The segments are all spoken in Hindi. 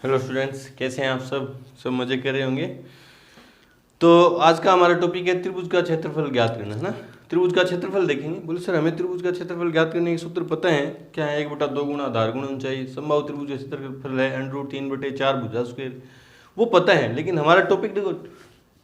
हेलो स्टूडेंट्स, कैसे हैं आप सब मज़े कर रहे होंगे। तो आज का हमारा टॉपिक है त्रिभुज का क्षेत्रफल ज्ञात करना, है ना। त्रिभुज का क्षेत्रफल देखेंगे। बोले सर हमें त्रिभुज का क्षेत्रफल ज्ञात करने के सूत्र पता है, क्या है? 1/2 गुणा आधार गुणा ऊंचाई। समबाहु त्रिभुज का क्षेत्रफल है √3/4 भुजा स्क्वायर। वो पता है, लेकिन हमारा टॉपिक देखो,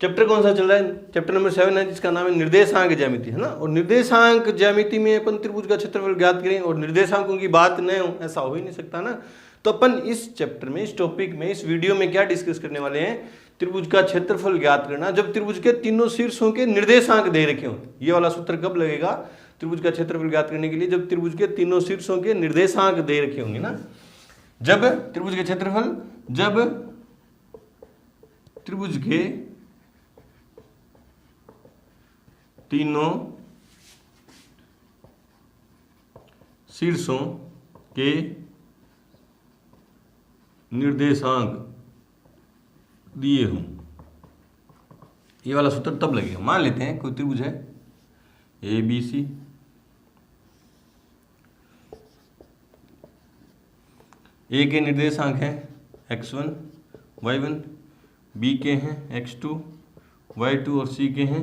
चैप्टर कौन सा चल रहा है? चैप्टर नंबर 7 है, जिसका नाम है निर्देशांक ज्यामिति, है ना। और निर्देशांक ज्यामिति में अपन त्रिभुज का क्षेत्रफल ज्ञात करें और निर्देशांकों की बात न हो, ऐसा हो ही नहीं सकता ना। तो अपन इस चैप्टर में, इस टॉपिक में, इस वीडियो में क्या डिस्कस करने वाले हैं? त्रिभुज का क्षेत्रफल ज्ञात करना जब त्रिभुज के तीनों शीर्षों के निर्देशांक दे रखे हो। ये वाला सूत्र कब लगेगा त्रिभुज का क्षेत्रफल ज्ञात करने के लिए? जब त्रिभुज के तीनों शीर्षों के निर्देशांक दे रखे होंगे ना। जब त्रिभुज के क्षेत्रफल, जब त्रिभुज के तीनों शीर्षों के निर्देशांक दिए हों, ये वाला सूत्र तब लगेगा। मान लेते हैं कोई त्रिभुज है ए बी सी, ए के निर्देशांक हैं x1 y1, बी के हैं x2 y2 और सी के हैं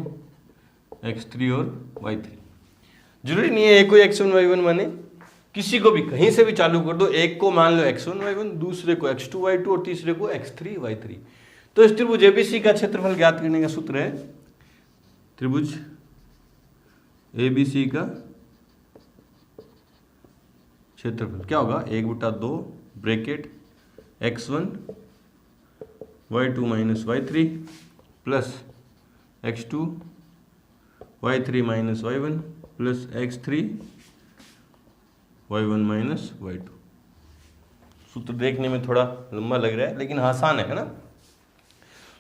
x3 और y3। जरूरी नहीं है एक को x1 y1 माने, किसी को भी कहीं से भी चालू कर दो। एक को मान लो x1 y1, दूसरे को x2 y2 और तीसरे को x3 y3। तो इस त्रिभुज एबीसी का क्षेत्रफल ज्ञात करने का सूत्र है, त्रिभुज एबीसी का क्षेत्रफल क्या होगा? 1/2 bracket x1 y2 minus y3 plus x2 y3 minus y1 plus x3 y1 minus y2। सूत्र देखने में थोड़ा लंबा लग रहा है, लेकिन आसान है ना।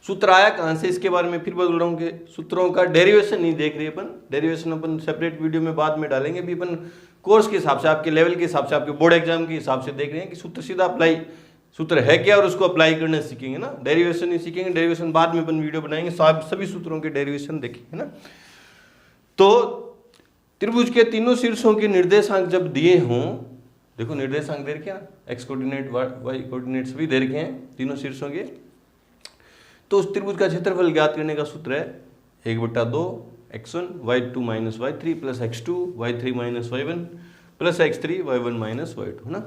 सूत्र आया कहाँ से, इसके बारे में फिर बोल रहा हूँ कि सूत्रों का डेरिवेशन नहीं देख रहे अपन। डेरिवेशन अपन सेपरेट वीडियो में बाद में डालेंगे। अभी अपन कोर्स के हिसाब से, आपके लेवल के हिसाब से, आपके बोर्ड एग्जाम के हिसाब से देख रहे हैं कि सूत्र सीधा अप्लाई, सूत्र है क्या और उसको अप्लाई करना सीखेंगे ना। डेरिवेशन नहीं सीखेंगे, डेरिवेशन बाद में अपन वीडियो बनाएंगे, सभी सूत्रों के डेरिवेशन देखेंगे ना। तो त्रिभुज के तीनों शीर्षों के निर्देशांक जब दिए हों, देखो निर्देशांक दे रखे हैं, एक्स कोऑर्डिनेट वाई कोऑर्डिनेट सभी दे रखे हैं तीनों शीर्षों के। तो उस त्रिभुज का क्षेत्रफल ज्ञात करने का सूत्र है 1/2 x1 y2 minus y3 plus x2 y3 minus y1 plus x3 y1 minus y2, है ना।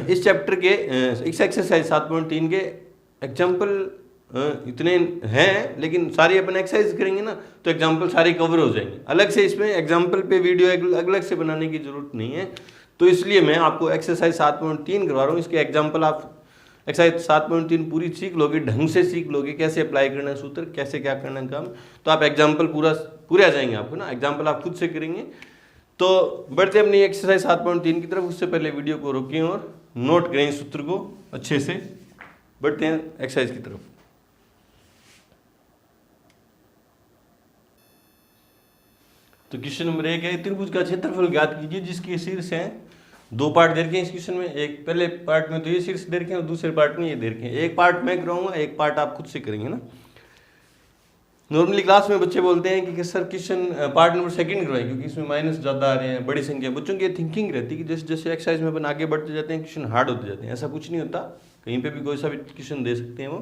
इस चैप्टर के इस एक्सरसाइज 7.3 के एग्जाम्पल इतने हैं, लेकिन सारी अपन एक्सरसाइज करेंगे ना तो एग्जाम्पल सारे कवर हो जाएंगे। अलग से इसमें एग्जाम्पल पे वीडियो अलग से बनाने की जरूरत नहीं है। तो इसलिए मैं आपको एक्सरसाइज 7.3 करवा रहा हूँ। इसके एग्जाम्पल आप एक्सरसाइज 7.3 पूरी सीख लोगे, ढंग से सीख लोगे, कैसे अप्लाई करना है सूत्र, कैसे क्या करना है काम। तो आप एग्जाम्पल पूरे आ जाएंगे आपको ना। एग्जाम्पल आप खुद से करेंगे। तो बढ़ते अपनी एक्सरसाइज 7.3 की तरफ। उससे पहले वीडियो को रोकें और नोट करें सूत्र को अच्छे से। बढ़ते हैं एक्सरसाइज की तरफ। तो क्वेश्चन नंबर 1 है, त्रिभुज का क्षेत्रफल ज्ञात कीजिए जिसके शीर्ष हैं। दो पार्ट दे रखे हैं इस क्वेश्चन में। एक पहले पार्ट में तो ये शीर्ष दे रखे हैं और दूसरे पार्ट में ये दे रखे हैं। एक पार्ट मैं कराऊंगा, एक पार्ट आप खुद से करेंगे ना। नॉर्मली क्लास में बच्चे बोलते हैं कि सर क्वेश्चन पार्ट नंबर 2 करवाएं, क्योंकि इसमें माइनस ज़्यादा आ रहे हैं, बड़ी संख्या। बच्चों की थिंकिंग रहती है कि जैसे जैसे एक्सरसाइज में अपन आगे बढ़ते जाते हैं क्वेश्चन हार्ड होते जाते हैं। ऐसा कुछ नहीं होता, कहीं पर भी कोई सा भी क्वेश्चन दे सकते हैं वो।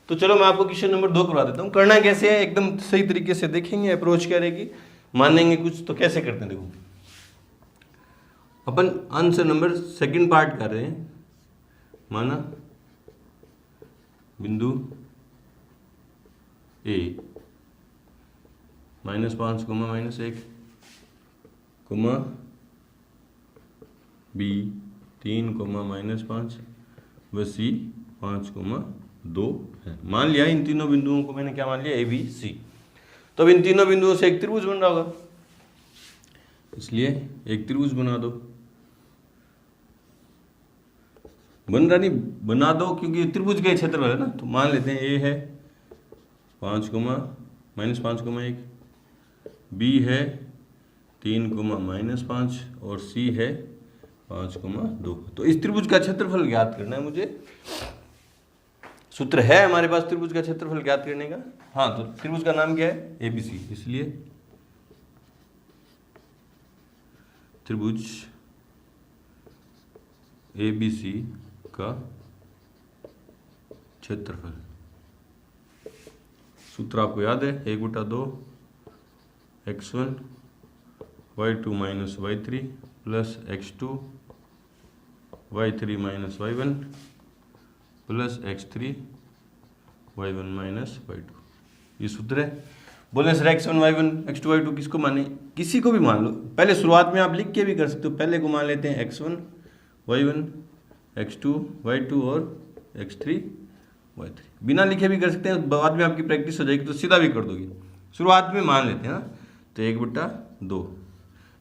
तो चलो मैं आपको क्वेश्चन नंबर 2 करवा देता हूँ। करना कैसे है, एकदम सही तरीके से देखेंगे, अप्रोच क्या रहेगी, मानेंगे कुछ तो कैसे करते हैं। देखो अपन आंसर नंबर 2 पार्ट कर रहे हैं। माना बिंदु ए -5 -1 बी 3 -5 व सी 5 है। मान लिया इन तीनों बिंदुओं को मैंने क्या मान लिया, ए बी सी। तो अब इन तीनों बिंदुओं से एक त्रिभुज बन रहा होगा, इसलिए एक त्रिभुज बना दो। बन रहा नहीं, बना दो, क्योंकि त्रिभुज का क्षेत्रफल है ना। तो मान लेते हैं ए है 5 -5 1, बी है 3 -5 और सी है 5 2। तो इस त्रिभुज का क्षेत्रफल ज्ञात करना है मुझे। सूत्र है हमारे पास त्रिभुज का क्षेत्रफल ज्ञात करने का। हाँ, तो त्रिभुज का नाम क्या है, एबीसी। इसलिए त्रिभुज एबीसी का क्षेत्रफल। सूत्र आपको याद है, 1/2 x1 y2 minus y3 plus x2 y3 minus y1 plus x3 y1 minus y2। ये सूत्र है। बोले sir x1 y1 x2 y2 किसको माने? किसी को भी मान लो। पहले शुरुआत में आप लिख के भी कर सकते हो। पहले को मान लेते हैं x1 y1 x2 y2 और x3 y3। बिना लिखे भी कर सकते हैं, बाद में आपकी प्रैक्टिस हो जाएगी तो सीधा भी कर दोगे। शुरुआत में मान लेते हैं ना, तो 1/2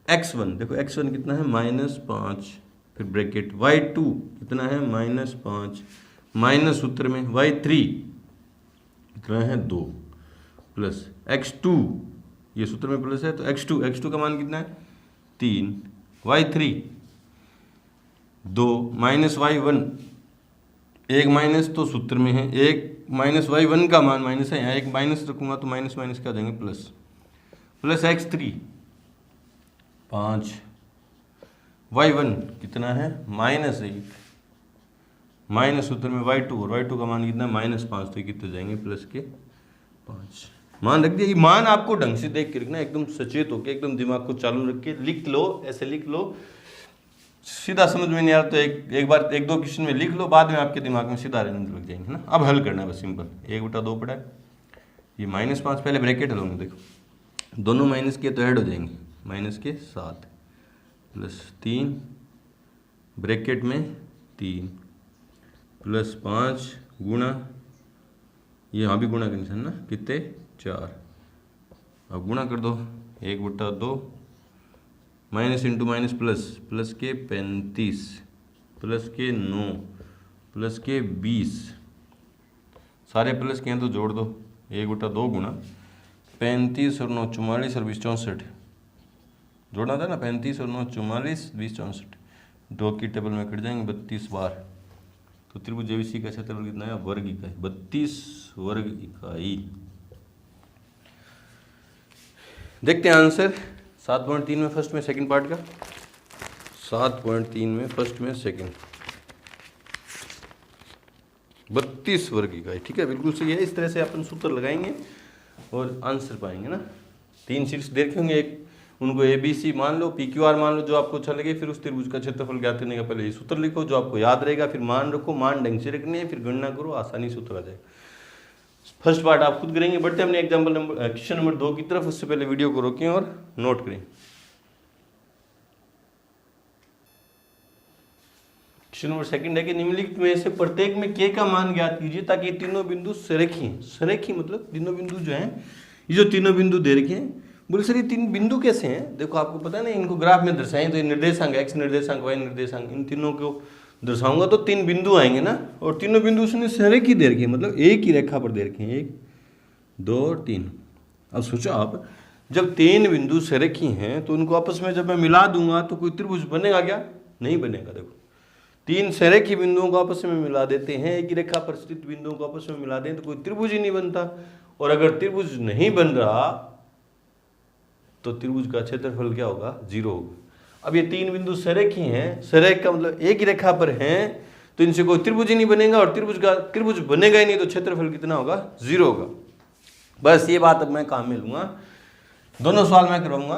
x1, देखो x1 कितना है -5, फिर ब्रैकेट y2 कितना है -5 माइनस सूत्र में y3 कितना है 2 प्लस x2, ये सूत्र में प्लस है तो x2 का मान कितना है 3, y3 2 माइनस y1, एक माइनस तो सूत्र में है, एक माइनस y1 का मान माइनस है, यहाँ एक माइनस रखूंगा तो माइनस माइनस क्या हो जाएंगे प्लस x3 5, y1 कितना है -1, माइनस सूत्र में y2 और y2 का मान कितना है -5, तो कितने जाएंगे प्लस के 5। मान रख दिया। ये मान आपको ढंग से देख के रखना, एकदम सचेत होके, एकदम दिमाग को चालू रख के लिख लो, ऐसे लिख लो। सीधा समझ में नहीं आ रहा तो एक बार 1-2 क्वेश्चन में लिख लो, बाद में आपके दिमाग में सीधा रहने लग जाएंगे ना। अब हल करना है बस सिंपल। 1/2 पड़ा है, ये -5, पहले ब्रैकेट हल होंगे, देखो दोनों माइनस के तो ऐड हो जाएंगे, माइनस के 7 प्लस 3 ब्रैकेट में 3 प्लस 5 गुणा, ये यहाँ भी गुणा का निशान ना, कितने 4। अब गुणा कर दो, 1/2 माइनस इंटू माइनस प्लस के 35 प्लस के 9 प्लस के 20, सारे प्लस के हैं तो जोड़ दो। 1/2 गुणा 35 और 9 44 और 20 64, जोड़ना था ना, 35 और 9 44 20 64, 2 की टेबल में कट जाएंगे 32 बार। तो त्रिभुज एबीसी का क्षेत्रफल कितना है वर्ग इकाई, 32 वर्ग इकाई। देखते हैं आंसर 7.3 में फर्स्ट में सेकंड पार्ट का, 7.3 में फर्स्ट में सेकंड, 32 वर्ग इकाई। ठीक है, बिल्कुल सही है। इस तरह से अपन सूत्र लगाएंगे और आंसर पाएंगे ना। 3 शीट्स देखे होंगे, एक उनको ABC मान लो, PQR मान लो, जो आपको अच्छा लगे। फिर उस त्रिभुज का क्षेत्रफल ज्ञात करने का पहले ये सूत्र लिखो जो आपको याद रहेगा, फिर मान रखो, मान ढंग से रखने है, फिर गणना करो, आसानी सूत्र आ जाएगा। फर्स्ट पार्ट आप खुद करेंगे। बढ़ते हमने एग्जाम्पल क्वेश्चन नंबर 2 की तरफ। उससे पहले वीडियो को रोकें और नोट करें। क्वेश्चन नंबर सेकंड है कि निम्नलिखित में से प्रत्येक में k का मान ज्ञात कीजिए ताकि तीनों बिंदु सरेखी हैं। सरेखी मतलब तीनों बिंदु जो हैं, ये जो तीनों बिंदु दे रखे हैं। बोले सर ये 3 बिंदु कैसे हैं? देखो आपको पता है ना, इनको ग्राफ में दर्शाएं तो ये निर्देशांक x निर्देशांक y निर्देशांक, इन तीनों को दर्शाऊंगा तो 3 बिंदु आएंगे ना। और तीनों बिंदु उसने सरेखी दे रखी है, मतलब एक ही रेखा पर दे रखे हैं, 1 2 और 3। अब सोचो आप, जब 3 बिंदु सरेखी हैं तो उनको आपस में जब मैं मिला दूंगा तो कोई त्रिभुज बनेगा क्या? नहीं बनेगा। देखो 3 सरेखी बिंदुओं को आपस में मिला देते हैं, एक ही रेखा पर स्थित बिंदुओं को आपस में मिला दें तो कोई त्रिभुज ही नहीं बनता। और अगर त्रिभुज नहीं बन रहा तो त्रिभुज का क्षेत्रफल क्या होगा? 0 होगा। अब ये 3 बिंदु सरेखी हैं, सरेख का मतलब एक ही रेखा पर हैं, तो इनसे कोई त्रिभुज ही नहीं बनेगा। और त्रिभुज बनेगा ही नहीं तो क्षेत्रफल कितना होगा? 0 होगा। बस ये बात अब मैं काम में लूंगा, दोनों सवाल मैं करवाऊंगा।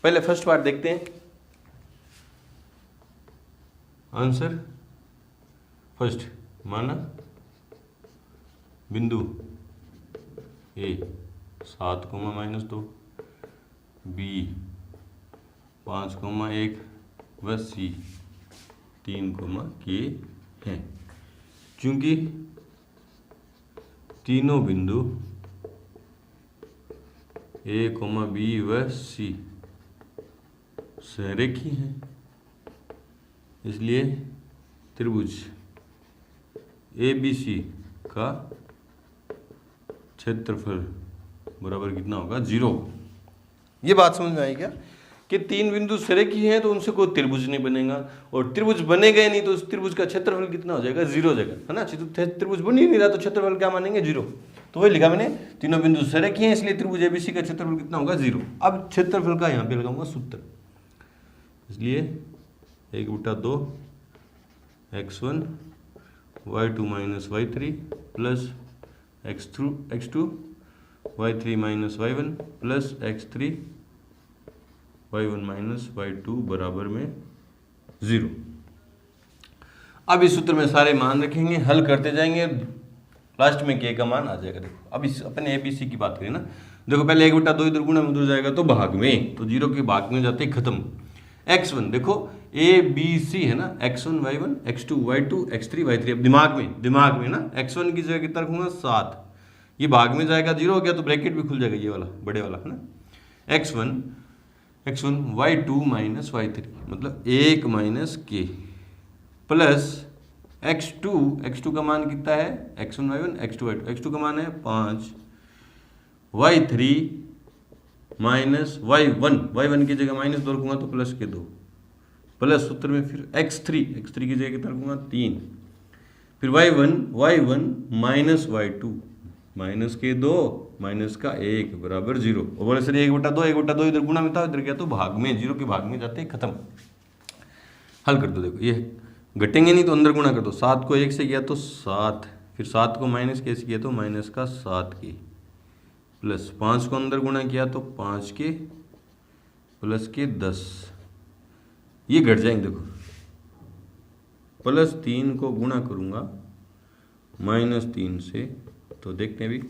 पहले फर्स्ट पार्ट देखते हैं। आंसर फर्स्ट, माना बिंदु ए 7, -2, B 5, 1 व C 3, K हैं। चूंकि तीनों बिंदु A, B व C सरेखी हैं, इसलिए त्रिभुज ABC का क्षेत्रफल बराबर कितना होगा? 0। ये बात समझ में आई क्या कि 3 बिंदु सरेखी हैं तो उनसे कोई त्रिभुज नहीं बनेगा, और त्रिभुज बनेगा ही नहीं तो उस त्रिभुज का क्षेत्रफल कितना हो जाएगा? 0 हो जाएगा, है ना। त्रिभुज बन ही नहीं रहा तो क्षेत्रफल क्या मानेंगे? 0। तो वही लिखा मैंने, तीनों बिंदु सरेखी हैं इसलिए त्रिभुज ABC का क्षेत्रफल कितना होगा? 0। अब क्षेत्रफल का यहाँ पे लगाऊंगा सूत्र, इसलिए 1/2 x1 y2 minus y3 plus x2 y3 minus y1 plus x3 y1 minus y2 बराबर में 0। अब इस सूत्र में सारे मान रखेंगे, हल करते जाएंगे, लास्ट में k का मान आ जाएगा। देखो अब इस अपने ABC की बात करें ना, देखो पहले 1/2 इधर गुणा में उधर जाएगा तो भाग में, तो 0 के भाग में जाते खत्म। x1 देखो ABC है ना, x1 y1 x2 y2 x3 y3। अब दिमाग में ना x1 की जगह कितना रखूंगा 7, ये भाग में जाएगा 0 हो गया तो ब्रैकेट भी खुल जाएगा, ये वाला बड़े वाला है ना। x1 y2 माइनस y3 मतलब 1 माइनस k प्लस x2 का मान कितना है, x1 y1 x2 y2, x2 का मान है 5, y3 माइनस y1 की जगह -2 रखूंगा तो प्लस के 2, प्लस सूत्र में फिर x3 की जगह कितना रखूंगा 3, फिर y1 माइनस y2 माइनस के 2 माइनस का 1 बराबर 0। और बोले सर 1/2 इधर गुणा में था, इधर गया तो भाग में, 0 के भाग में जाते खत्म। हल कर दो, देखो ये घटेंगे नहीं तो अंदर गुणा कर दो, 7 को 1 से किया तो 7, फिर 7 को माइनस के से किया तो माइनस का 7 के, प्लस 5 को अंदर गुणा किया तो 5 के प्लस के 10, ये घट जाएंगे। देखो प्लस 3 को गुणा करूंगा -3 से, तो देखते हैं भी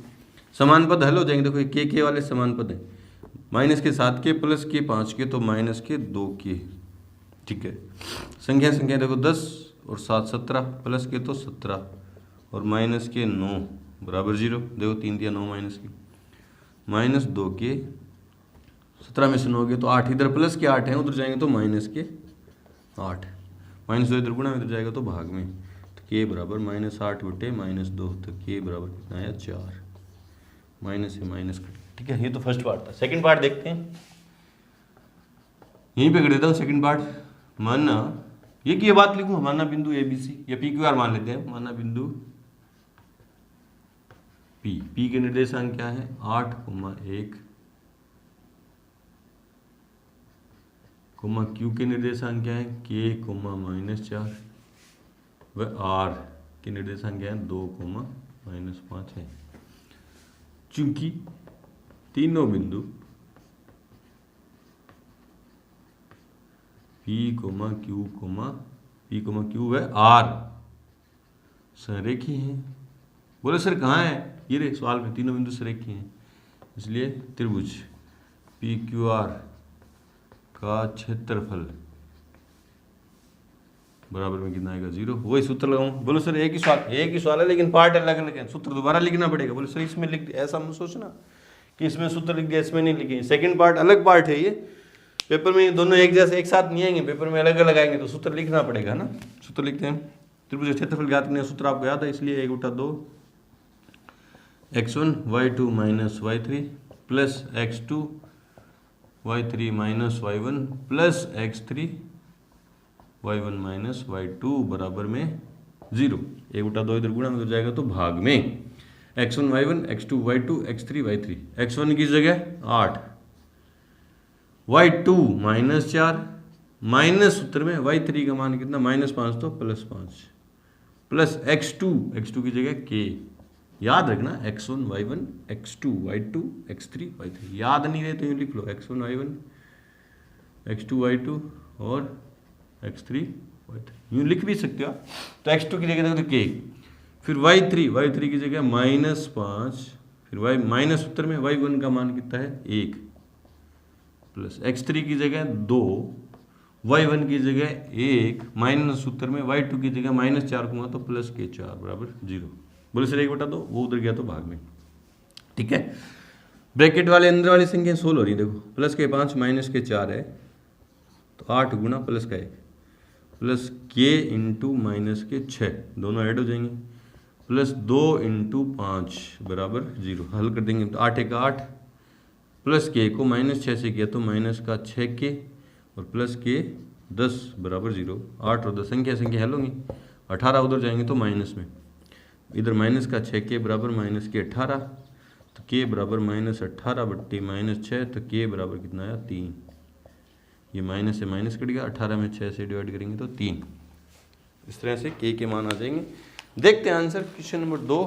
समान पद हल हो जाएंगे। देखो ये के वाले समान पद हैं, माइनस के 7 के प्लस के 5 के तो माइनस के 2 के, ठीक है। संख्या देखो 10 और 7 17, प्लस के तो 17 और माइनस के 9 बराबर 0। देखो 3 दिया 9 माइनस के -2 के 17 में से 9 गए तो 8, इधर प्लस के 8 हैं, उधर जाएंगे तो माइनस के 8, -2 इधर गुणा में इधर जाएगा तो भाग में, तो के बराबर -8 बटे -2, तो के बराबर कितना है 4, माइनस से माइनस कट, ठीक है। ये तो फर्स्ट पार्ट था। सेकंड पार्ट देखते हैं, यहीं पे कर देता हूँ सेकंड पार्ट। मानना ये की बात लिखूँ, मानना बिंदु ABC या PQR मान लेते हैं, मानना बिंदु P के निर्देशांक क्या है 8, 1, Q के निर्देशांक क्या है K, -4 व R के निर्देशांक क्या है 2, -5 है। चूंकि तीनों बिंदु P, Q व R संरेखी हैं। बोले सर कहाँ है, ये रे सवाल में तीनों बिंदु संरेखी हैं, इसलिए त्रिभुज PQR का क्षेत्रफल बराबर में कितना आएगा 0। वही सूत्र लगाऊं। बोलो सर एक ही सवाल है लेकिन पार्ट अलग अलग है, सूत्र दोबारा लिखना पड़ेगा। बोले सर इसमें लिख दिया, ऐसा मत सोचना कि इसमें सूत्र लिख दिया इसमें नहीं लिखे, सेकंड पार्ट अलग पार्ट है। ये पेपर में दोनों एक जैसे एक साथ नहीं आएंगे, पेपर में अलग अलग आएंगे तो सूत्र लिखना पड़ेगा ना। सूत्र लिखते हैं, त्रिभुज क्षेत्रफल ज्ञात करने सूत्र आपको याद है, इसलिए 1/2 x1 y2 minus y3 plus x2 y3 minus y1 plus x3 y1 minus y2 बराबर में 0। 1/2 इधर गुणा में हो जाएगा तो भाग में, x1 y1 x2 y2 x3 y3, x1 की जगह 8, y2 -4 माइनस सूत्र में y3 का मान कितना -5 तो +5 प्लस x2 की जगह k। याद रखना x1 y1 x2 y2 x3 y3, याद नहीं रहे तो यूँ लिख लो x1 y1 x2 y2 और x3 y3, यूँ लिख भी सकते हो। तो x2 की जगह देखो k, फिर y3 की जगह -5, फिर y माइनस सूत्र में y1 का मान कितना है 1 प्लस x3 की जगह 2, y1 की जगह 1 माइनस सूत्र में y2 की जगह -4 दूंगा तो प्लस के 4 बराबर 0। बोले सर 1/2 वो उधर गया तो भाग में, ठीक है। ब्रैकेट वाले अंदर वाली संख्या सोल्व हो रही है। देखो प्लस के 5 माइनस के 4 है तो 8 गुना प्लस का 1 प्लस के इंटू माइनस के 6, दोनों ऐड हो जाएंगे, प्लस 2 इंटू 5 बराबर 0। हल कर देंगे तो 8 1 8 प्लस के को -6 से किया तो माइनस का 6 के और प्लस के 10 बराबर 0। 8 और 10 संख्या हल होंगी, 18 उधर जाएंगे तो माइनस में, इधर माइनस का 6 के बराबर माइनस के 18, तो के बराबर -18 बट्टी -6, तो के बराबर कितना आया 3। ये माइनस से माइनस कट गया, 18 में 6 से डिवाइड करेंगे तो 3। इस तरह से के मान आ जाएंगे। देखते हैं आंसर क्वेश्चन नंबर 2,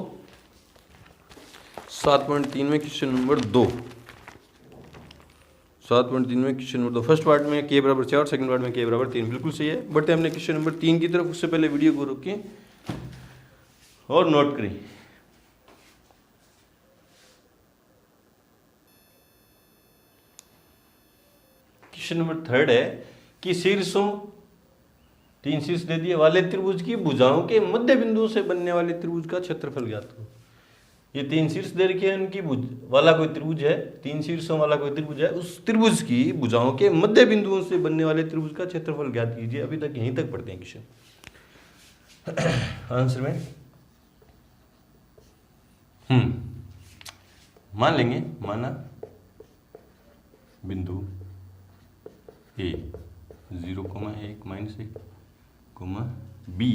7.3 में क्वेश्चन नंबर 2, 7.3 में क्वेश्चन नंबर 2 फर्स्ट पार्ट में के बराबर 4, सेकंड पार्ट में के बराबर 3, बिल्कुल सही है। बढ़ते हमने क्वेश्चन नंबर 3 की तरफ, उससे पहले वीडियो को रोकें और नोट करें। क्वेश्चन नंबर 3 है कि शीर्षों, 3 शीर्ष दे दिए वाले त्रिभुज की भुजाओं के मध्य बिंदुओं से बनने वाले त्रिभुज का क्षेत्रफल ज्ञात करो। ये 3 शीर्ष दे रखे हैं, उनकी भुज वाला कोई त्रिभुज है, 3 शीर्षों वाला कोई त्रिभुज है, उस त्रिभुज की भुजाओं के मध्य बिंदुओं से बनने वाले त्रिभुज का क्षेत्रफल ज्ञात कीजिए। अभी तक यहीं तक पढ़ते हैं क्वेश्चन। आंसर में मान लेंगे, माना बिंदु ए 0,1 -1, बी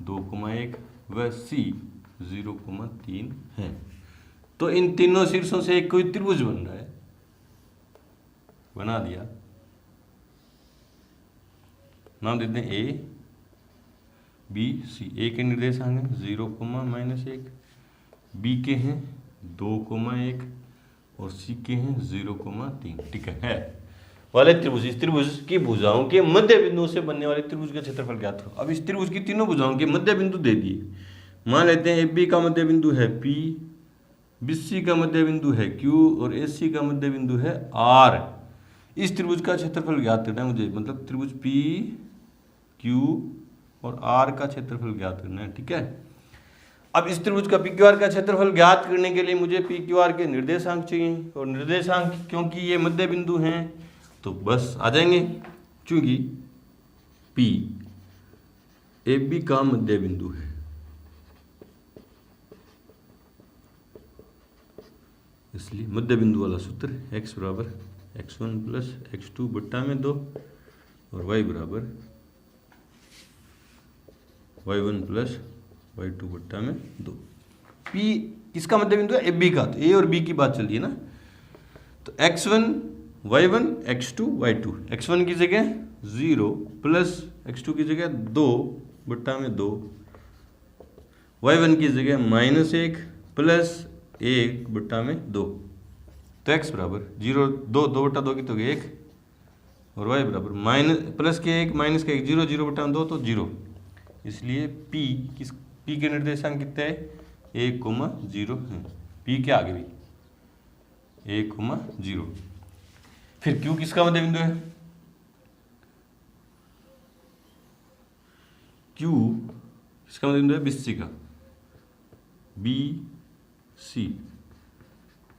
2,1 व सी 0,3 है। तो इन तीनों शीर्षों से एक कोई त्रिभुज बन रहा है, बना दिया। नाम देते हैं ए बी सी। ए के निर्देशांक हैं 0,-1, बी के हैं 2,1 और सी के हैं 0,3। ठीक है वाले त्रिभुज, इस त्रिभुज की भुजाओं के मध्य बिंदुओं से बनने वाले त्रिभुज का क्षेत्रफल ज्ञात करो। अब इस त्रिभुज की तीनों भुजाओं के मध्य बिंदु दे दिए। मान लेते हैं एबी का मध्य बिंदु है पी, बीसी का मध्य बिंदु है क्यू और एसी का मध्य बिंदु है आर। इस त्रिभुज का क्षेत्रफल ज्ञात करना है मुझे, मतलब त्रिभुज पी क्यू और आर का क्षेत्रफल ज्ञात करना है। ठीक है, अब इस त्रिभुज का पी क्यू आर का क्षेत्रफल ज्ञात करने के लिए मुझे पी क्यू आर के निर्देशांक चाहिए, और निर्देशांक क्योंकि ये मध्य बिंदु हैं तो बस आ जाएंगे, क्योंकि पी ए बी का मध्य बिंदु है, इसलिए मध्य बिंदु वाला सूत्र x बराबर x1 प्लस x2 बट्टा में 2 और y बराबर y1 प्लस y2 बट्टा में 2। p किसका मध्य बिंदु है? ए बी का। तो ए और बी की बात चल रही है ना, तो x1 y1 x2 y2, x1 की जगह 0 प्लस x2 की जगह 2 बट्टा में 2, y1 की जगह -1 प्लस 1 बट्टा में 2। तो x बराबर 0 2 बट्टा 2 की तो 1 और y बराबर माइनस प्लस के 1 माइनस के 1 0 0 बट्टा 2 तो 0। इसलिए p के निर्देशांक कितने हैं? 1,0 है। p के आगे भी 1,0। फिर q किसका मध्य बिंदु है? q किसका मध्य बिंदु है? बीसी का। बी सी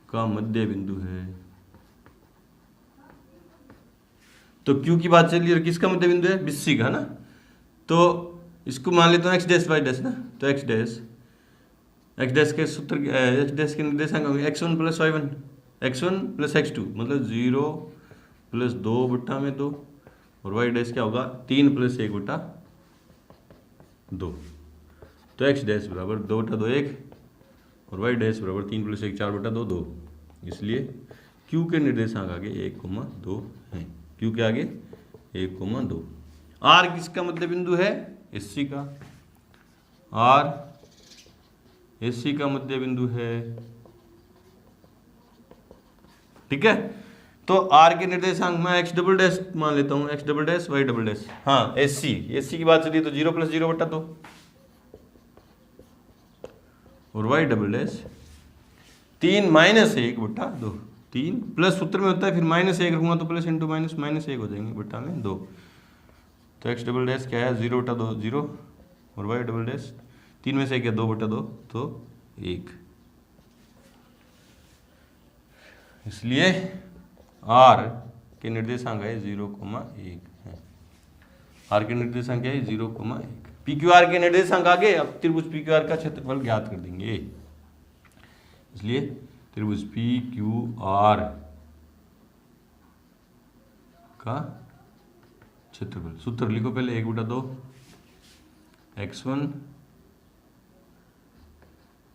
का मध्य बिंदु है। तो q की बात चलिए, किसका मध्य बिंदु है? बीसी का ना। तो इसको मान लेते हैं x डैश y डैश ना, तो x डैश के सूत्र x डैश के निर्देशांक होंगे x1 plus y1, x1 plus x2 मतलब 0 प्लस 2 बट्टा में 2 और y डैश क्या होगा? 3 प्लस 1 बट्टा 2। तो x डैश बराबर 2 बट्टा 2 1 और y डैश बराबर 3 प्लस 1 4 बट्टा 2 2। इसलिए q के निर्देशांक आगे 1,2 है। q के आगे 1,2। r किसका मध्य बिंदु है? एससी का। r एससी का मध्य बिंदु है। ठीक है, तो r के निर्देशांक मैं x डबल डैश मान लेता हूँ, x double dash y double dash. हाँ एससी की बात चलिए तो 0 प्लस 0 बट्टा 2 और y डबल डैश 3 माइनस 1 बट्टा 2। 3 प्लस सूत्र में होता है, फिर -1 रखूंगा तो प्लस इंटू माइनस -1 हो जाएंगे बट्टा में 2। तो x डबल डैश क्या है? 0 बट्टा 2 0 और y डबल डैश 3 में से क्या 2 बट्टा 2 तो 1। इसलिए r के निर्देशांक है 0,1 है। r के निर्देशांक है 0,1। पी क्यू आर के निर्देशांक आगे, अब त्रिभुज पी क्यू आर का क्षेत्रफल ज्ञात कर देंगे। इसलिए त्रिभुज पी क्यू आर का क्षेत्रफल, सूत्र लिखो पहले 1 बटा 2 x1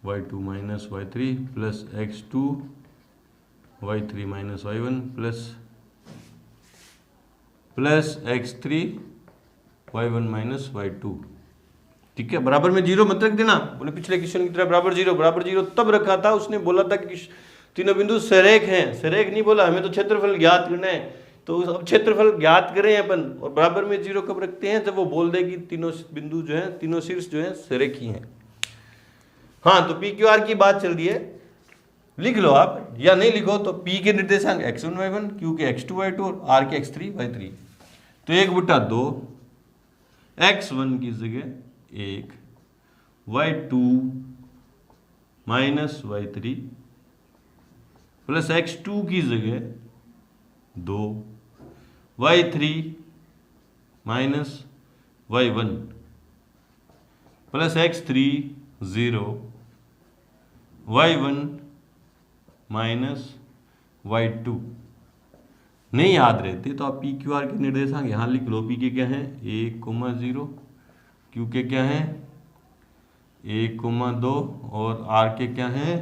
y2 minus y3 plus x2 y3 minus y1 plus x3 y1 minus y2 ठीक है, बराबर में 0 मत रख देना, बोले पिछले क्वेश्चन की तरह बराबर जीरो तब रखा था, उसने बोला था कि तीनों बिंदु सरेख हैं, सरेख नहीं बोला, हमें तो क्षेत्रफल ज्ञात करना है, तो अब क्षेत्रफल ज्ञात करें अपन, और बराबर में 0 कब रखते हैं, जब वो बोल दे कि तीनों बिंदु जो है, तीनों शीर्ष जो है सरेखी हैं। हाँ, तो पी क्यू आर की बात चल रही है, लिख लो आप, या नहीं लिखो तो पी के निर्देशांक x1 y1, क्यू के x2 y2 और आर के x3 y3, तो 1/2 x1 की जगह 1, y2 minus y3 plus x2 की जगह 2, y3 minus y1 plus x3 0, y1 minus y2। नहीं याद रहते तो आप पी क्यू आर के निर्देशांक यहाँ लिख लो। पी के क्या है 1,0, क्यू के क्या है 1,2 और आर के क्या है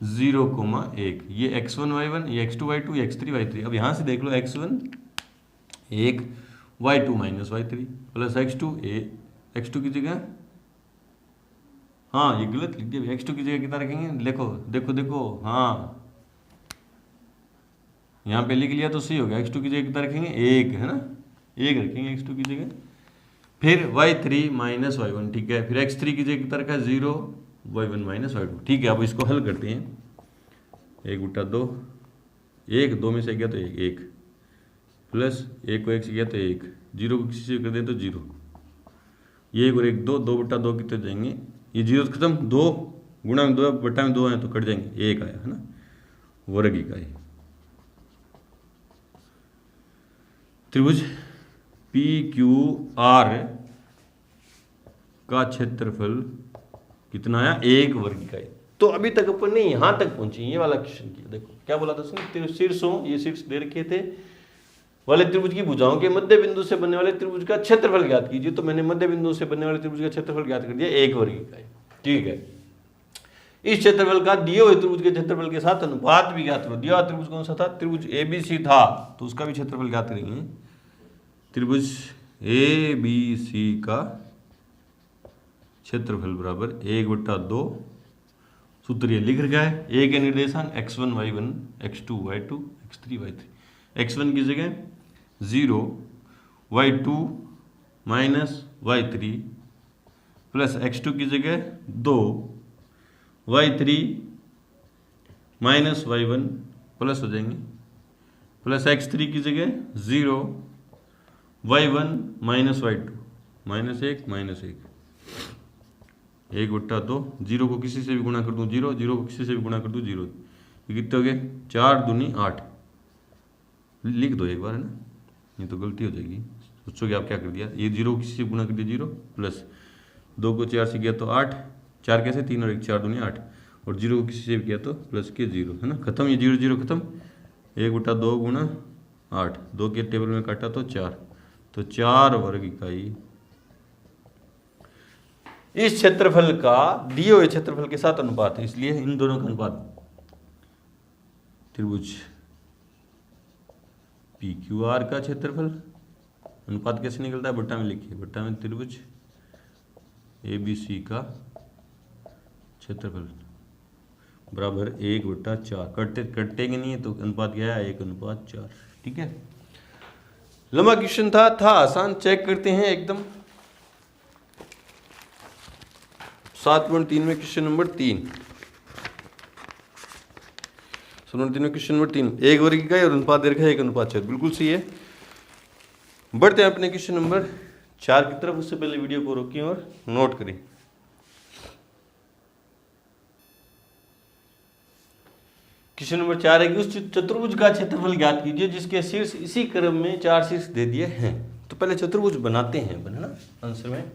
0,1। ये x1 y1, ये x2 y2, ये x3 y3। अब यहाँ से देख लो x1 1, y2 minus y3 plus x2 की जगह, हाँ ये गलत लिख दिया, x2 की जगह कितना रखेंगे, देखो हाँ यहाँ पे लिख लिया तो सही हो गया। x2 की जगह कितना रखेंगे 1, है ना, 1 रखेंगे x2 की जगह। फिर y3 माइनस y1, ठीक है। फिर x3 की जगह कितना रखा 0, y1 माइनस y2, ठीक है। अब इसको हल करते हैं, 1/2, 1 2 में से गया तो 1 प्लस 1 को 1 से गया तो 1, 0 को किसी से कर दें तो 0, ये 1 और 1 2, 2/2 कितने जाएंगे, ये 0 खत्म, 2 गुणा में 2 बटा में 2 है तो कट जाएंगे, 1 आया, है ना, वर्ग इकाई। त्रिभुज पी क्यू आर का क्षेत्रफल कितना आया, 1 वर्ग इकाई। तो अभी तक अपन ने यहां तक पहुंची, ये वाला क्वेश्चन किया। देखो क्या बोला था उसने, शीर्षों, ये शीर्ष दे रखे थे वाले त्रिभुज की भुजाओं के मध्य बिंदु से बनने वाले त्रिभुज का क्षेत्रफल ज्ञात कीजिए। तो मैंने मध्य बिंदु से बनने वाले त्रिभुज का क्षेत्रफल ज्ञात कर दिया 1 वर्ग इकाई, ठीक है। इस क्षेत्रफल का दिए हुए त्रिभुज के क्षेत्रफल के साथ अनुपात भी ज्ञात करो। दिया हुआ त्रिभुज कौन सा था, त्रिभुज ABC था, तो उसका भी क्षेत्रफल ज्ञात करेंगे। त्रिभुज ABC का क्षेत्रफल बराबर 1/2, सूत्र ये लिख रखा है। ए के निर्देशांक x1 y1, x2 y2, x3 y3। x1 की जगह 0, y2 minus y3 plus x2 की जगह 2, y3 माइनस y1 प्लस हो जाएंगे, प्लस x3 की जगह 0, y1 माइनस y2 -1 -1, 1/2, 0 को किसी से भी गुणा कर दूं 0, 0 को किसी से भी गुणा कर दूं 0, ये कितने हो गए 4 दूनी 8। लिख दो एक बार, है ना, ये तो गलती हो जाएगी, सोचोगे आप क्या कर दिया। ये 0 को किसी से गुणा कर दिया 0, प्लस 2 को 4 से किया तो 8, 4 कैसे 3 और 1, 4 दूनी 8, और 0 को किसी से भी किया तो प्लस के 0, है ना, खत्म। ये 0 0 खत्म, 1/2 गुणा 8, 2 के टेबल में काटा तो 4, तो 4 वर्ग इकाई इस क्षेत्रफल का दिए हुए क्षेत्रफल के साथ अनुपात है, इसलिए इन दोनों का अनुपात त्रिभुज पी क्यू आर का क्षेत्रफल, अनुपात कैसे निकलता है, बट्टा में लिखिए, बट्टा में त्रिभुज ABC का क्षेत्रफल बराबर 1/4। कटेंगे नहीं है तो अनुपात क्या है 1/4, ठीक है। लंबा क्वेश्चन था आसान, चेक करते हैं एकदम। 7.3 में क्वेश्चन नंबर 3, 7.3 में क्वेश्चन नंबर 3, 1 वर्ग इकाई और अनुपात दे रखा है 1/4, बिल्कुल सही है। बढ़ते हैं अपने क्वेश्चन नंबर 4 की तरफ। उससे पहले वीडियो को रोकिए और नोट करें। क्वेश्चन नंबर 4 है कि उस चतुर्भुज का क्षेत्रफल ज्ञात कीजिए जिसके शीर्ष इसी क्रम में 4 शीर्ष दे दिए हैं। तो पहले चतुर्भुज बनाते हैं अपन, है ना, आंसर में।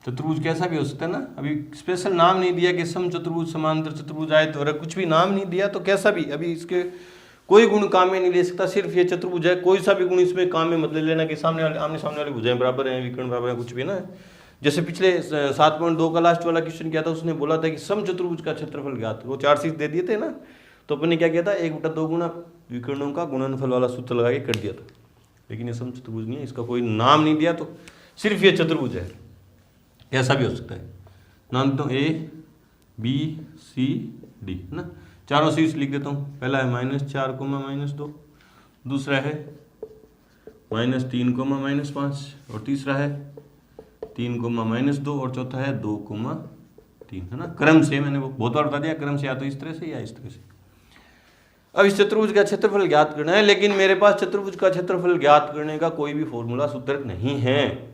चतुर्भुज कैसा भी हो सकता है ना, अभी स्पेशल नाम नहीं दिया कि सम चतुर्भुज, समांतर चतुर्भुज, आयत, कुछ भी नाम नहीं दिया, तो कैसा भी, अभी इसके कोई गुण काम में नहीं ले सकता, सिर्फ ये चतुर्भुज है, कोई सा भी गुण इसमें काम में मत ले लेना कि सामने वाले आमने सामने वाली भुजाएं बराबर हैं, विकर्ण बराबर है, कुछ भी ना। जैसे पिछले 7.2 का लास्ट वाला क्वेश्चन किया था, उसने बोला था कि सम चतुर्भुज का क्षेत्रफल ज्ञात करो, 4 शीर्ष दे दिए थे ना, तो अपन ने क्या किया था 1/2 गुणा विकर्णों का गुणनफल वाला सूत्र लगा के कर दिया था। लेकिन ये समचतुर्भुज नहीं है, इसका कोई नाम नहीं दिया, तो सिर्फ ये चतुर्भुज है। ऐसा भी हो सकता है, नाम देता हूँ A B C D, है ना। चारों शीर्ष लिख देता हूँ। पहला है -4, -2, दूसरा है -3, -5, और तीसरा है 3, -2, और चौथा है 2, 3, है ना। क्रम से मैंने वो बहुत बार बता दिया, क्रम से या तो इस तरह से या इस तरह से। अब इस चतुर्भुज का क्षेत्रफल ज्ञात करना है, लेकिन मेरे पास चतुर्भुज का क्षेत्रफल ज्ञात करने का कोई भी फॉर्मूला सूत्र नहीं है।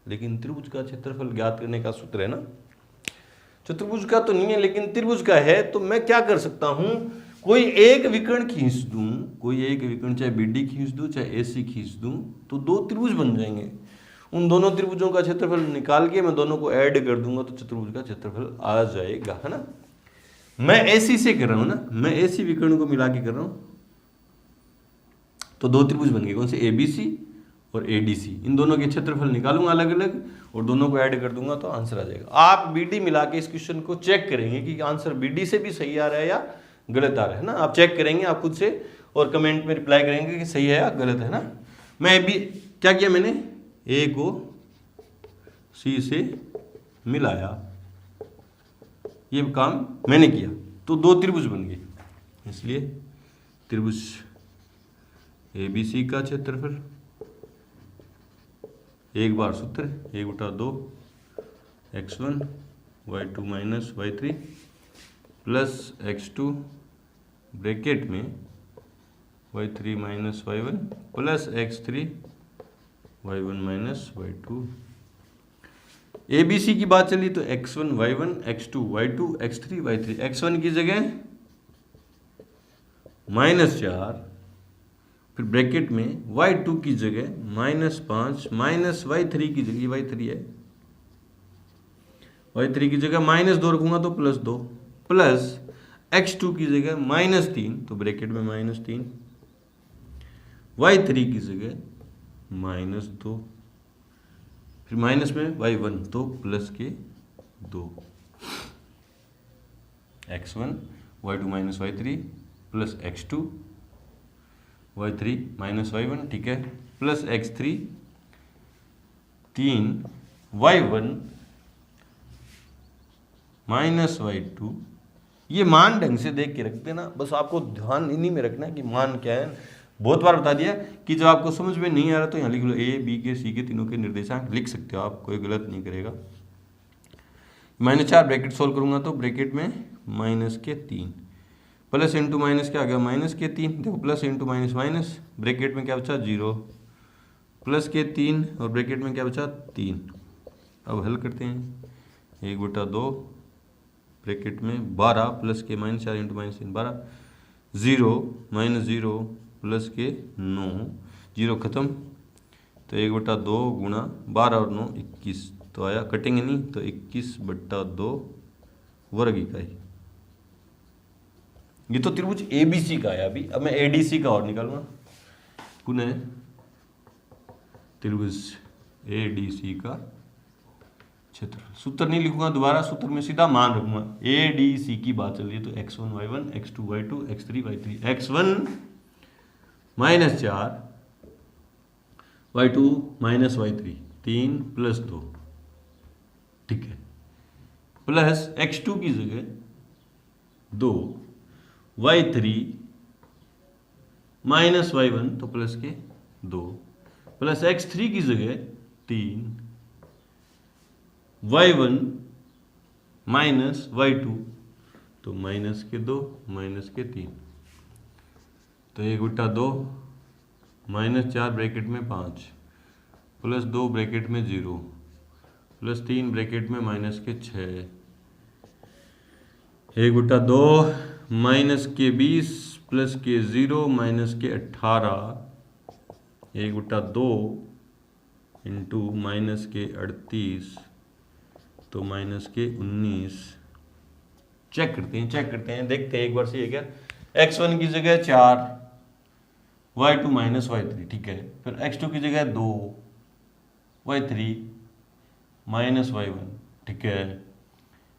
लेकिन त्रिभुज का क्षेत्रफल ज्ञात करने का सूत्र है ना। चतुर्भुज का तो नहीं है लेकिन त्रिभुज का है, तो मैं क्या कर सकता हूं, कोई एक विकर्ण खींच दूं, कोई एक विकर्ण चाहे BD खींच दूं चाहे AC खींच दूं, तो 2 त्रिभुज बन जाएंगे। उन दोनों त्रिभुजों का क्षेत्रफल निकाल के मैं दोनों को ऐड कर दूंगा तो चतुर्भुज का क्षेत्रफल आ जाएगा, है ना। मैं AC से कर रहा हूं ना, मैं AC विकर्ण को मिला के कर रहा हूं, तो 2 त्रिभुज बन गए। कौन से? ABC और ADC। इन दोनों के क्षेत्रफल निकालूंगा अलग अलग और दोनों को ऐड कर दूंगा तो आंसर आ जाएगा। आप BD मिला के इस क्वेश्चन को चेक करेंगे कि आंसर BD से भी सही आ रहा है या गलत आ रहा है ना। आप चेक करेंगे आप खुद से और कमेंट में रिप्लाई करेंगे कि सही है या गलत है ना। मैं भी क्या किया, मैंने A को C से मिलाया, ये काम मैंने किया, तो 2 त्रिभुज बन गए। इसलिए त्रिभुज ABC का क्षेत्रफल, एक बार सूत्र 1/2 x1 y2 minus y3 plus x2 bracket में y3 minus y1 plus x3 y1 minus y2। ABC की बात चली तो x1 y1 x2 y2 x3 y3। x1 की जगह -4, फिर ब्रैकेट में y2 की जगह -5 माइनस y3 की जगह, ये y3 है, y3 की जगह -2 रखूंगा तो +2 प्लस x2 की जगह -3 तो ब्रैकेट में -3, y3 की जगह -2, फिर माइनस में y1 तो प्लस के 2, x1 y2 minus y3 plus x2 y3 minus y1, ठीक है, plus x3 3 y1 minus y2। ये मान ढंग से देख के रख देना, बस आपको ध्यान इन्हीं में रखना है कि मान क्या है। बहुत बार बता दिया कि जब आपको समझ में नहीं आ रहा तो यहाँ लिख लो A B के C के तीनों के निर्देशांक लिख सकते हो आप, कोई गलत नहीं करेगा। -4 ब्रैकेट सोल्व करूंगा तो ब्रैकेट में -3 प्लस इंटू माइनस क्या आ गया, -3, देखो plus into minus minus, bracket में क्या बचा 0 प्लस के 3 और ब्रैकेट में क्या बचा 3। अब हल करते हैं, 1/2 ब्रैकेट में 12 प्लस के -4 इंटू -3 12, 0 -0 प्लस के 9, 0 खत्म, तो 1/2 गुणा 12 और 9 21, तो आया, कटेंगे नहीं तो 21/2 वर्ग इकाई। ये तो त्रिभुज ABC का है। अभी अब मैं ADC का और निकालूंगा, पुनः त्रिभुज ADC का क्षेत्रफल। सूत्र नहीं लिखूंगा दोबारा, सूत्र में सीधा मान रखूंगा। ADC की बात चल रही है तो x1 y1 x2 y2 x3 y3, x1 -4 y2 minus y3 3 plus 2, ठीक है, प्लस x2 की जगह 2 y3 माइनस y1 तो प्लस के 2 प्लस x3 की जगह 3 y1 माइनस y2 तो माइनस के 2 माइनस के 3, तो 1/2 -4 ब्रैकेट में 5 प्लस 2 ब्रैकेट में 0 प्लस 3 ब्रैकेट में माइनस के 6, 1/2 माइनस के 20 प्लस के 0 माइनस के 18, 1/2 इंटू माइनस के 38 तो माइनस के 19। चेक करते हैं देखते हैं एक बार से। ये क्या, x1 की जगह 4 y2 माइनस y3, ठीक है, फिर x2 की जगह 2 y3 माइनस y1, ठीक है,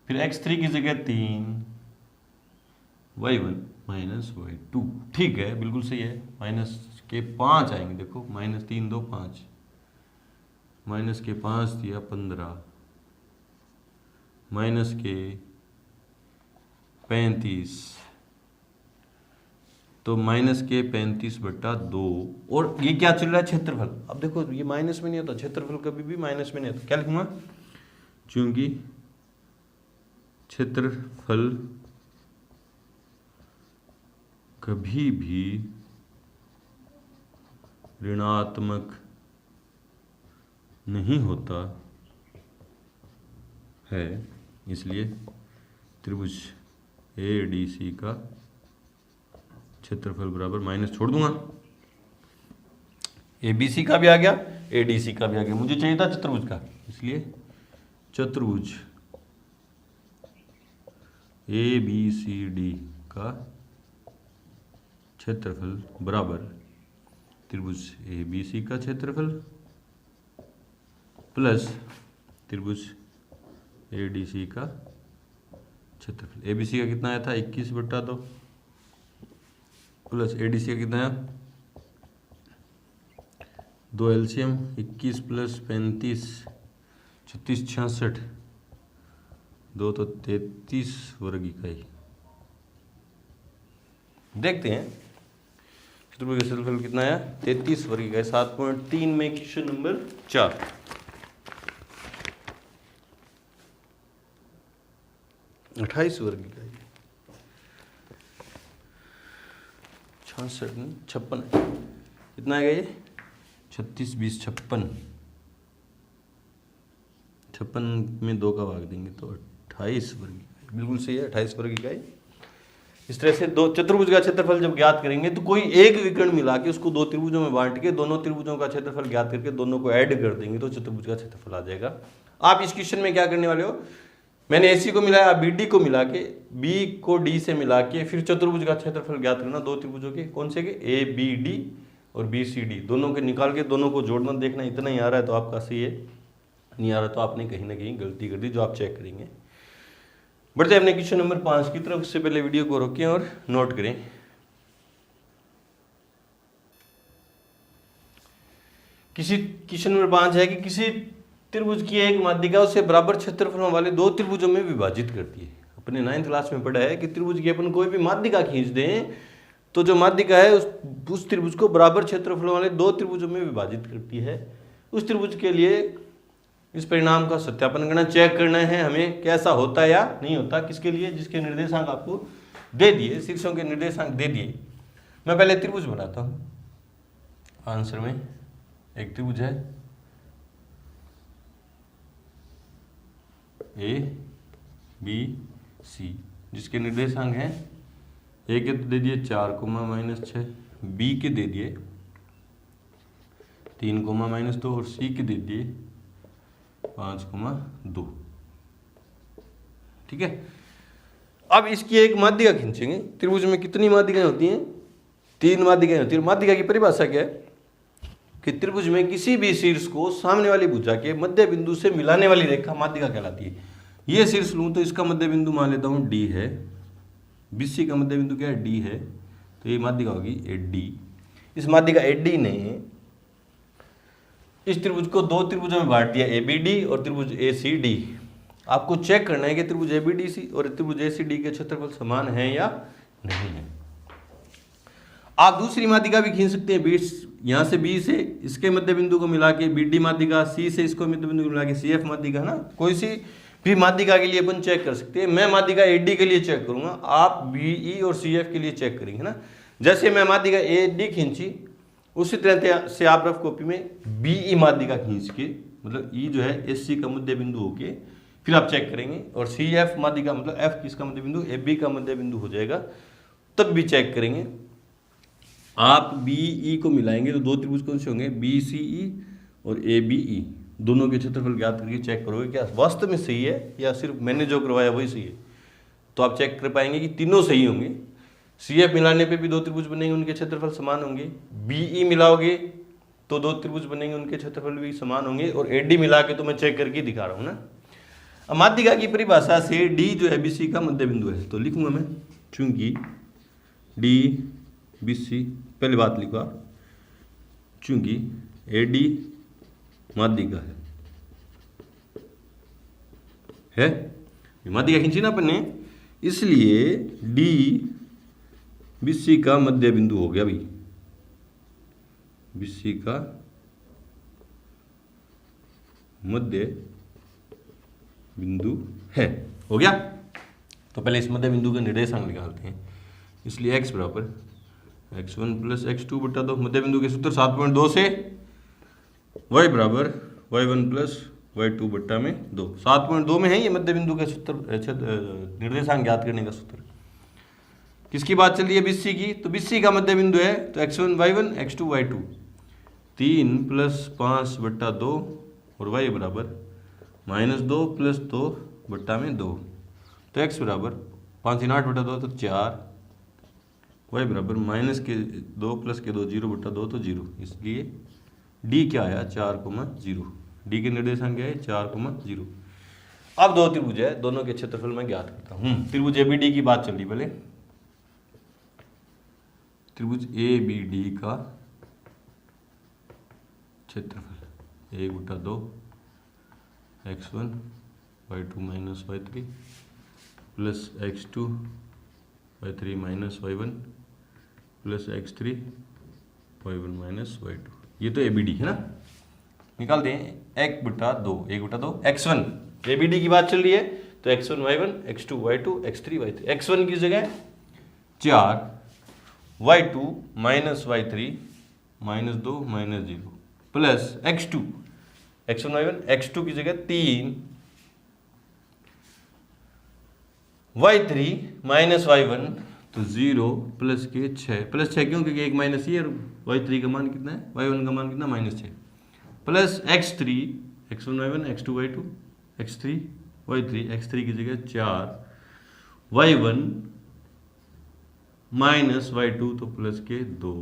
फिर x3 की जगह 3 y1 माइनस y2, ठीक है, बिल्कुल सही है, माइनस के 5 आएंगे। देखो -3 2 5, माइनस के 5 दिया 15, माइनस के 35, तो माइनस के 35/2। और ये क्या चल रहा है, क्षेत्रफल। अब देखो ये माइनस में नहीं होता, क्षेत्रफल कभी भी माइनस में नहीं होता। क्या लिखूंगा, चूंकि क्षेत्रफल कभी भी ऋणात्मक नहीं होता है, इसलिए त्रिभुज ADC का क्षेत्रफल बराबर माइनस छोड़ दूंगा, ABC का भी आ गया, ADC का भी आ गया। मुझे चाहिए था चतुर्भुज का, इसलिए चतुर्भुज ABCD का क्षेत्रफल बराबर त्रिभुज ABC का क्षेत्रफल प्लस त्रिभुज ADC का क्षेत्रफल। ABC का कितना आया था, 21/2 प्लस ADC का कितना आया, 2 LCM 21 + 35 36 66, 2 तो 33 वर्ग इकाई। देखते हैं चतुर्भुज का क्षेत्रफल कितना आया, 33 वर्ग इकाई। 7.3 में क्वेश्चन नंबर 4। अट्ठाईस वर्ग इकाई, 66 56 कितना आएगा ये, 36 20 56, 56 में 2 का भाग देंगे तो 28 वर्ग इकाई। बिल्कुल सही है, 28 वर्ग इकाई। इस तरह से दो चतुर्भुज का क्षेत्रफल जब ज्ञात करेंगे तो कोई एक विकर्ण मिला के उसको 2 त्रिभुजों में बांट के दोनों त्रिभुजों का क्षेत्रफल ज्ञात करके दोनों को ऐड कर देंगे तो चतुर्भुज का क्षेत्रफल आ जाएगा। आप इस क्वेश्चन में क्या करने वाले हो, मैंने AC को मिलाया, BD को मिला के, B को D से मिला के फिर चतुर्भुज का क्षेत्रफल ज्ञात करना 2 त्रिभुजों के। कौन से के, ABD और BCD, दोनों के निकाल के दोनों को जोड़ना। देखना इतना ही आ रहा है तो आपका सही है, नहीं आ रहा तो आपने कहीं ना कहीं गलती कर दी, जो आप चेक करेंगे। बढ़ते हैं अपने क्वेश्चन नंबर 5 की तरफ। उससे पहले वीडियो को रोकें और नोट करें। किसी क्वेश्चन नंबर 5 है कि किसी त्रिभुज की एक माध्यिका उसे बराबर क्षेत्रफलों वाले 2 त्रिभुजों में विभाजित करती है। अपने 9th क्लास में पढ़ा है कि त्रिभुज की अपन कोई भी माध्यिका खींच दें तो जो माध्यिका है उस त्रिभुज को बराबर क्षेत्रफलों वाले 2 त्रिभुजों में विभाजित करती है। उस त्रिभुज के लिए इस परिणाम का सत्यापन करना, चेक करना है हमें कैसा होता है या नहीं होता। किसके लिए, जिसके निर्देशांक आपको दे दिए, शीर्षों के निर्देशांक दे दिए। मैं पहले त्रिभुज बनाता हूँ। आंसर में एक त्रिभुज है ABC, जिसके निर्देशांक हैं A के दे दिए 4, -6, B के दे दिए 3, -2 और C के दे दिए 5, 2। ठीक है, अब इसकी एक माध्यिका खींचेंगे। त्रिभुज में कितनी माध्यिकाएं होती हैं, 3 माध्यिकाएं होती हैं। माध्यिका की परिभाषा क्या है कि त्रिभुज में किसी भी शीर्ष को सामने वाली भुजा के मध्य बिंदु से मिलाने वाली रेखा माध्यिका कहलाती है। ये शीर्ष लूं तो इसका मध्य बिंदु मान लेता हूं D है, BC का मध्य बिंदु क्या है, D है, तो ये माध्यिका होगी AD। इस माध्यिका AD ने इस त्रिभुज को 2 त्रिभुजों में बांट दिया, ABD और त्रिभुज ACD। आपको चेक करना है कि त्रिभुज ABDC और त्रिभुज ACD के क्षेत्रफल समान है या नहीं है। आप दूसरी माध्यिका भी खींच सकते हैं। यहाँ से B से इसके मध्य बिंदु को मिला के BD माध्यिका, C से इसको मध्य बिंदु को मिला के CF माध्यिका, है ना। कोई सी भी माध्यिका के लिए अपन चेक कर सकते हैं। मैं माध्यिका AD के लिए चेक करूंगा, आप BE और CF के लिए चेक करेंगे ना। जैसे मैं माध्यिका AD खींची उसी तरह से आप रफ कॉपी में BE माध्यिका खींच के, मतलब E जो है SC का मध्य बिंदु होके फिर आप चेक करेंगे, और CF माध्यिका मतलब F किसका मध्य बिंदु, AB का मध्य बिंदु हो जाएगा, तब भी चेक करेंगे। आप BE को मिलाएंगे तो 2 त्रिभुज कौन से होंगे, BCE और ABE। दोनों के क्षेत्रफल ज्ञात करके चेक करोगे क्या वास्तव में सही है या सिर्फ मैंने जो करवाया वही सही है, तो आप चेक कर पाएंगे कि तीनों सही होंगे। CF मिलाने पे भी 2 त्रिभुज बनेंगे, उनके क्षेत्रफल समान होंगे। BE मिलाओगे तो 2 त्रिभुज बनेंगे, उनके क्षेत्रफल भी समान होंगे। और AD मिला के तो मैं चेक करके दिखा रहा हूँ ना। अब माध्यिका की परिभाषा से D जो है BC का मध्य बिंदु है, तो लिखूंगा मैं, चूंकि D BC, पहले बात लिखो आप, चूंकि AD माध्यिका है माध्यिका खींची ना अपन ने, इसलिए D BC का मध्य बिंदु हो गया भाई, BC का मध्य बिंदु है। हो गया। तो पहले इस मध्य बिंदु का निर्देशांक निकालते हैं। इसलिए x बराबर x1 प्लस x2 बटा 2, मध्य बिंदु के सूत्र 7.2 से y बराबर y1 प्लस y2 बट्टा में 2। 7.2 में है ये मध्य बिंदु के सूत्र, निर्देशांक ज्ञात करने का सूत्र। किसकी बात चल रही है? BC की। तो BC का मध्य बिंदु है तो x1 y1 x2 y2, 3 plus 5 बट्टा 2 और y बराबर -2 प्लस 2 बट्टा में 2। तो x बराबर 5 × 8 बटा 2 तो 4, y बराबर -2 प्लस 2 0 बटा 2 तो 0। इसलिए D क्या आया? 4,0। D के निर्देशांक क्या है? 4,0। अब दो त्रिभुज है, दोनों के क्षेत्रफल मैं ज्ञात करता हूँ। त्रिभुज ABD की बात चल रही। पहले त्रिभुज ABD का क्षेत्रफल 1 बटा 2 x1 y2 minus y3 plus x2 y3 minus y1 plus x3 y1 minus y2। ये तो ABD है ना, निकालते हैं। 1 बटा 2 x1 ABD की बात चल रही है तो x1 y1 x2 y2 x3 y3। x1 की जगह 4, y2 minus y3 -2 -0 plus x2 x1 y1 x2 की जगह 3, y3 माइनस y1 तो 0 प्लस के 6, प्लस 6 क्यों? क्योंकि एक माइनस ये और y3 का मान कितना है? y1 का मान कितना? -6 plus x3 x1 y1 x2 y2 x3 y3, x3 की जगह 4, y1 माइनस y2 तो प्लस के 2।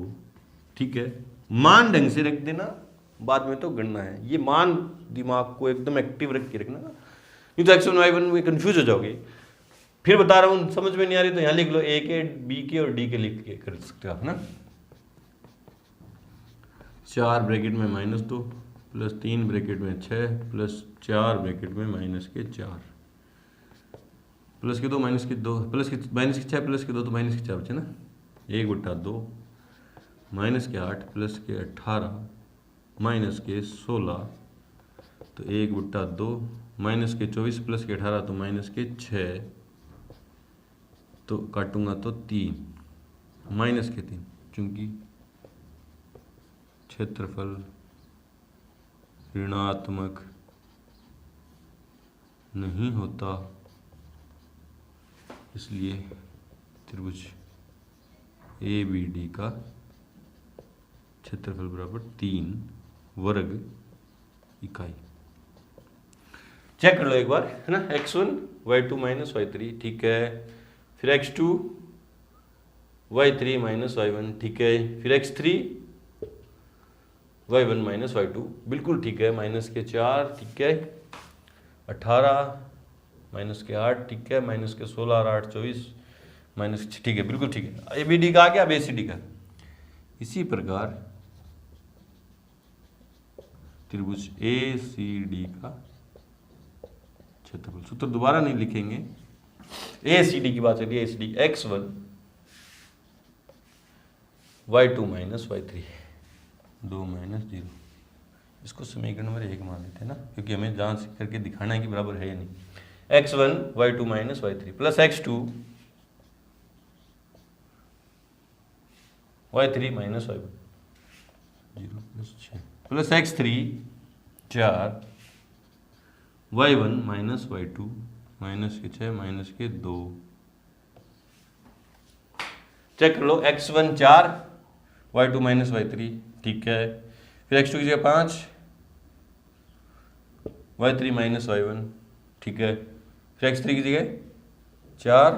ठीक है, मान ढंग से रख देना, बाद में तो गणना है। ये मान दिमाग को एकदम एक्टिव रख के रखना, नहीं तो x1 y1 में कंफ्यूज हो जाओगे। फिर बता रहा हूँ, समझ में नहीं आ रही तो यहाँ लिख लो, A के B के और D के लिख के कर सकते हो आप ना। 4 ब्रैकेट में -2 प्लस 3 ब्रैकेट में 6 प्लस 4 ब्रैकेट में -4 प्लस के 2 -2 प्लस के -6 प्लस के 2 तो -4 बचे ना। 1 बटा 2 -8 प्लस के 18 माइनस के 16 तो 1 बटा 2 माइनस के 24 प्लस के 18 तो माइनस के 6 तो काटूंगा तो 3 माइनस के 3, चूंकि क्षेत्रफल ऋणात्मक नहीं होता इसलिए त्रिभुज ABD का क्षेत्रफल बराबर 3 वर्ग इकाई। चेक कर लो एक बार, है ना। x1 y2 माइनस y3, ठीक है। फिर x2 y3 माइनस y1, ठीक है। फिर x3 y1 माइनस y2, बिल्कुल ठीक है। -4, ठीक है। 18 -8, ठीक है। -16 और 8 24 -6, ठीक है, बिल्कुल ठीक है। ABD का आ गया, अब ACD का। इसी प्रकार त्रिभुज ACD का क्षेत्रफल, सूत्र दोबारा नहीं लिखेंगे। ACD की बात चलिए। ACD x1 y2 minus y3 2 -0। इसको समीकरण नंबर 1 मान लेते हैं ना, क्योंकि हमें जांच करके दिखाना है कि बराबर है या नहीं। x1 y2 minus y3 plus x2 y3 minus y1 0 plus 6 plus x3 4 y1 minus y2 minus के 6 माइनस के 2। चेक कर लो। x1 4 y2 माइनस y3, ठीक है। फिर x2 की जगह 5 y3 माइनस y1, ठीक है। फिर x3 की जगह 4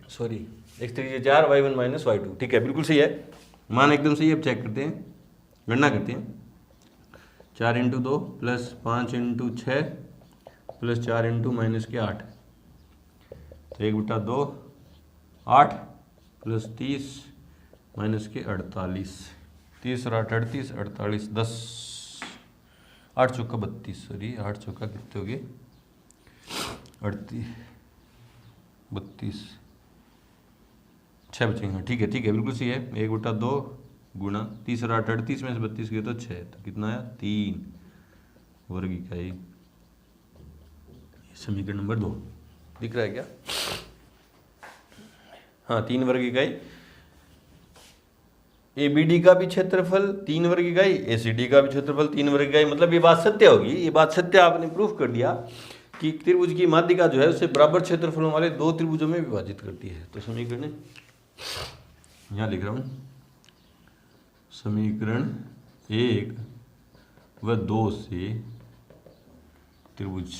सॉरी x3 की जगह 4 y1 माइनस y2, ठीक है, बिल्कुल सही है। मान एकदम सही है। अब चेक करते हैं, गणना करते हैं। 4 × 2 प्लस 5 × 6 प्लस 4 × -8 तो 1 बटा 2 8 प्लस 30 माइनस के 48, 30 और 8 38, 48 10, 8 चौका 32, सॉरी 8 चौका कितने हो गए 38 32, 6 बचेंगे। ठीक है बिल्कुल सही है। 1/2 गुणा 30 और 8 38 में से 32 गए तो 6, तो कितना आया 3 वर्ग इकाई। समीकरण नंबर 2 दिख रहा है क्या? हाँ 3 वर्ग इकाई। ABD का भी क्षेत्रफल 3 वर्ग इकाई, ACD का भी क्षेत्रफल 3 वर्ग इकाई। मतलब ये बात सत्य होगी। ये बात सत्य आपने प्रूफ कर दिया कि त्रिभुज की माध्यिका जो है उसे बराबर क्षेत्रफलों वाले 2 त्रिभुजों में विभाजित करती है। तो समीकरण यहाँ लिख रहा हूँ, समीकरण 1 व 2 से त्रिभुज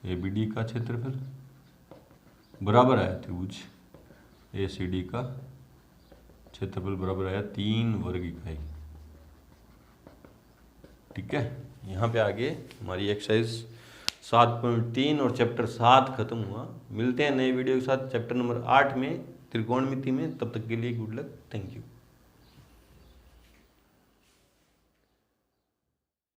ABD का क्षेत्रफल बराबर आया त्रिभुज ACD का क्षेत्रफल बराबर आया 3 वर्ग इकाई। ठीक है, यहाँ पे आगे हमारी एक्सरसाइज 7.3 और चैप्टर 7 खत्म हुआ। मिलते हैं नए वीडियो के साथ चैप्टर नंबर 8 में त्रिकोणमिति में। तब तक के लिए गुड लक, थैंक यू।